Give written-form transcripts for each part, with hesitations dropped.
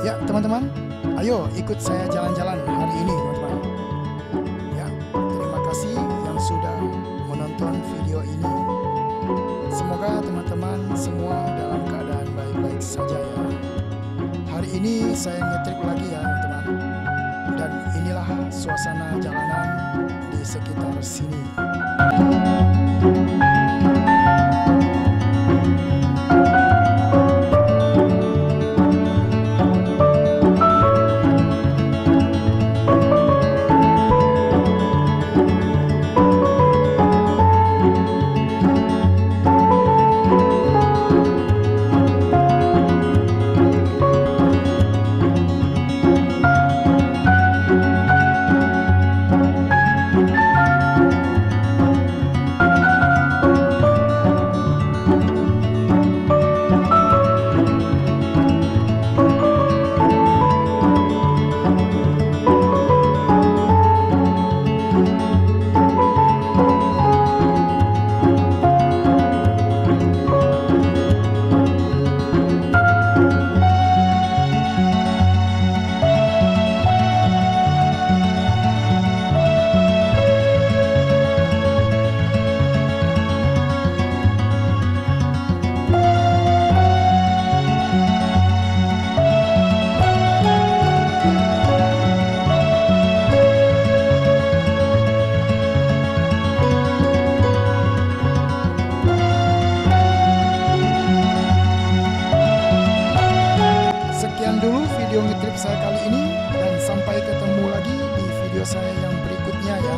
Ya teman-teman, ayo ikut saya jalan-jalan hari ini teman-teman. Ya, terima kasih yang sudah menonton video ini. Semoga teman-teman semua dalam keadaan baik-baik saja ya. Hari ini saya ngetrip lagi ya teman-teman. Dan inilah suasana jalanan di sekitar sini. Sekian dulu video ngetrip saya kali ini, dan sampai ketemu lagi di video saya yang berikutnya ya.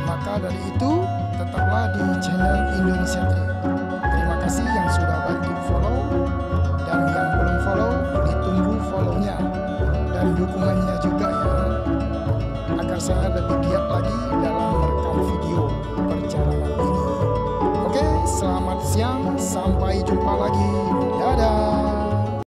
Maka dari itu, tetaplah di channel Indonesia Trip. Terima kasih yang sudah bantu follow, dan yang belum follow, ditunggu follow-nya dan dukungannya juga ya, agar saya lebih giat lagi dalam merekam video perjalanan ini. Oke, selamat siang, sampai jumpa lagi. Dadah.